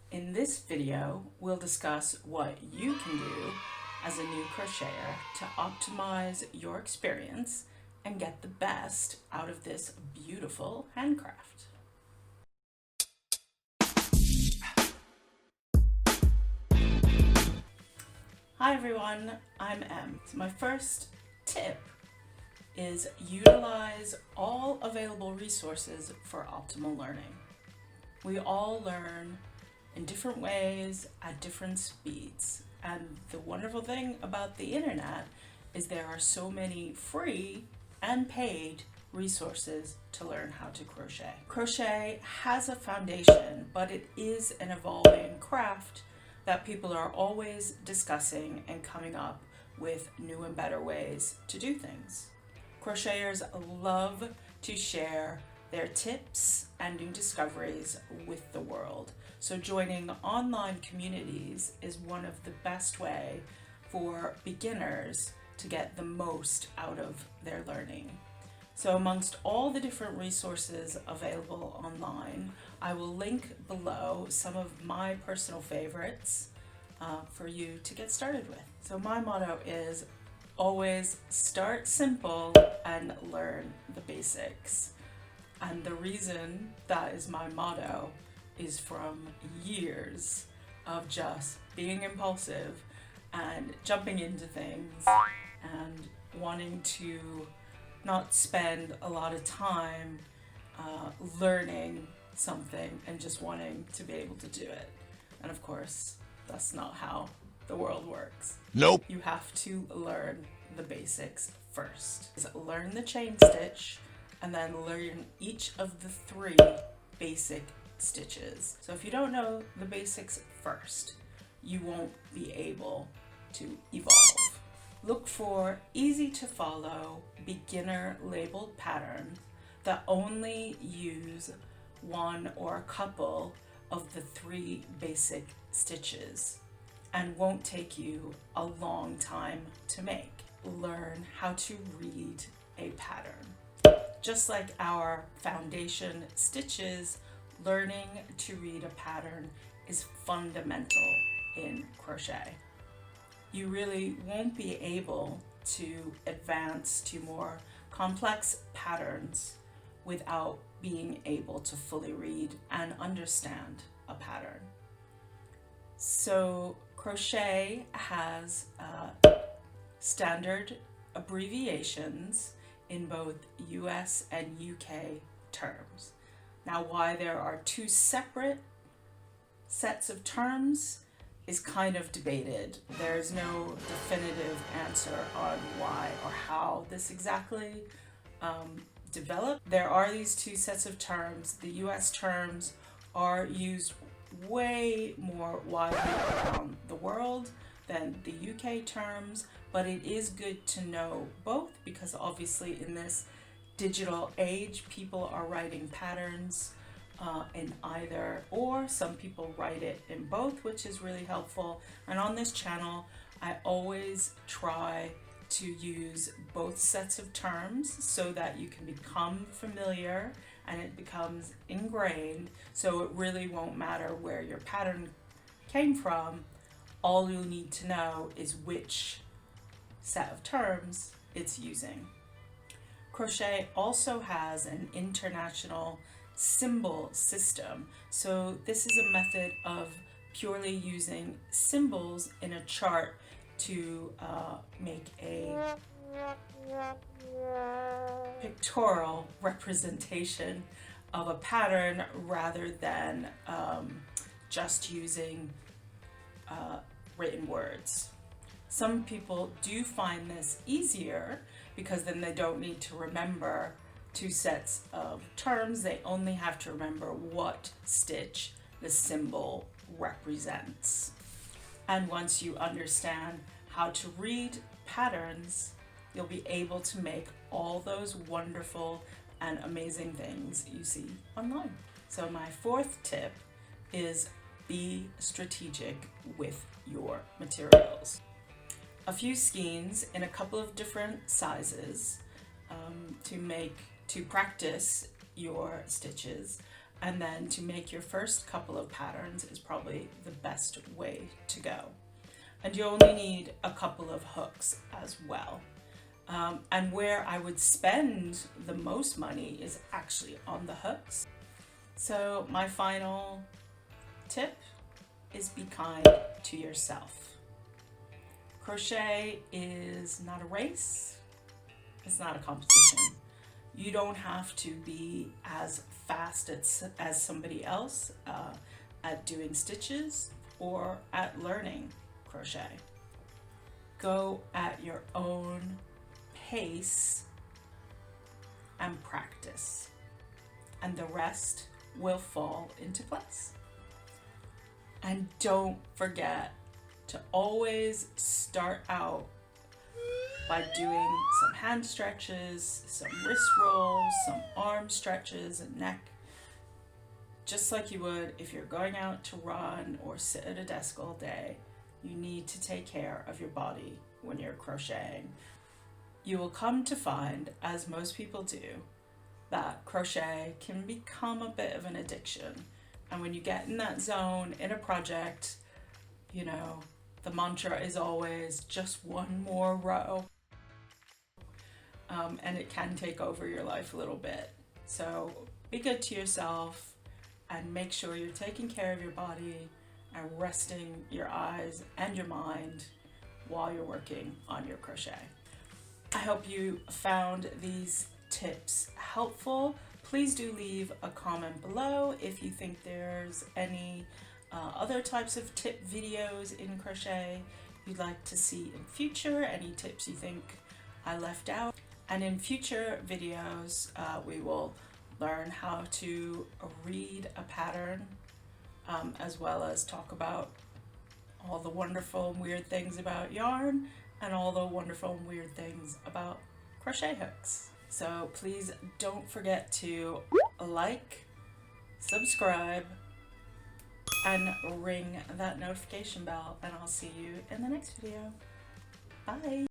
In this video, we'll discuss what you can do as a new crocheter to optimize your experience and get the best out of this beautiful handcraft. Hi everyone, I'm Em. So my first tip is utilize all available resources for optimal learning. We all learn in different ways at different speeds. And the wonderful thing about the internet is there are so many free and paid resources to learn how to crochet. Crochet has a foundation, but it is an evolving craft that people are always discussing and coming up with new and better ways to do things. Crocheters love to share their tips and new discoveries with the world. So joining online communities is one of the best way for beginners to get the most out of their learning. So amongst all the different resources available online, I will link below some of my personal favorites for you to get started with. So my motto is always start simple and learn the basics. And the reason that is my motto is from years of just being impulsive and jumping into things and wanting to not spend a lot of time learning something and just wanting to be able to do it. And of course, that's not how the world works. Nope. You have to learn the basics first. Learn the chain stitch and then learn each of the 3 basic stitches. So if you don't know the basics first, you won't be able to evolve. Look for easy to follow, beginner labeled patterns that only use one or a couple of the 3 basic stitches and won't take you a long time to make. Learn how to read a pattern. Just like our foundation stitches, learning to read a pattern is fundamental in crochet. You really won't be able to advance to more complex patterns without being able to fully read and understand a pattern. So crochet has standard abbreviations in both US and UK terms. Now, why there are 2 separate sets of terms is kind of debated. There's no definitive answer on why or how this exactly developed. There are these 2 sets of terms. The US terms are used way more widely around the world than the UK terms, but it is good to know both because obviously in this digital age, people are writing patterns in either or. Some people write it in both, which is really helpful. And on this channel, I always try to use both sets of terms so that you can become familiar and it becomes ingrained, so it really won't matter where your pattern came from. All you'll need to know is which set of terms it's using. Crochet also has an international symbol system. So this is a method of purely using symbols in a chart to make a pictorial representation of a pattern rather than just using written words. Some people do find this easier because then they don't need to remember 2 sets of terms. They only have to remember what stitch the symbol represents. And once you understand how to read patterns, you'll be able to make all those wonderful and amazing things you see online. So my 4th tip is be strategic with your materials. A few skeins in a couple of different sizes to practice your stitches. And then to make your first couple of patterns is probably the best way to go. And you only need a couple of hooks as well. And where I would spend the most money is actually on the hooks. So my final tip is be kind to yourself. Crochet is not a race. It's not a competition. You don't have to be as fast as somebody else at doing stitches or at learning crochet. Go at your own pace and practice, and the rest will fall into place. And don't forget to always start out by doing some hand stretches, some wrist rolls, some arm stretches and neck, just like you would if you're going out to run or sit at a desk all day. You need to take care of your body when you're crocheting. You will come to find, as most people do, that crochet can become a bit of an addiction. And when you get in that zone in a project, you know, the mantra is always just one more row. And it can take over your life a little bit. So be good to yourself and make sure you're taking care of your body and resting your eyes and your mind while you're working on your crochet. I hope you found these tips helpful. Please do leave a comment below if you think there's any other types of tip videos in crochet you'd like to see in future, any tips you think I left out. And in future videos, we will learn how to read a pattern, as well as talk about all the wonderful and weird things about yarn and all the wonderful and weird things about crochet hooks. So please don't forget to like, subscribe, and ring that notification bell, and I'll see you in the next video. Bye!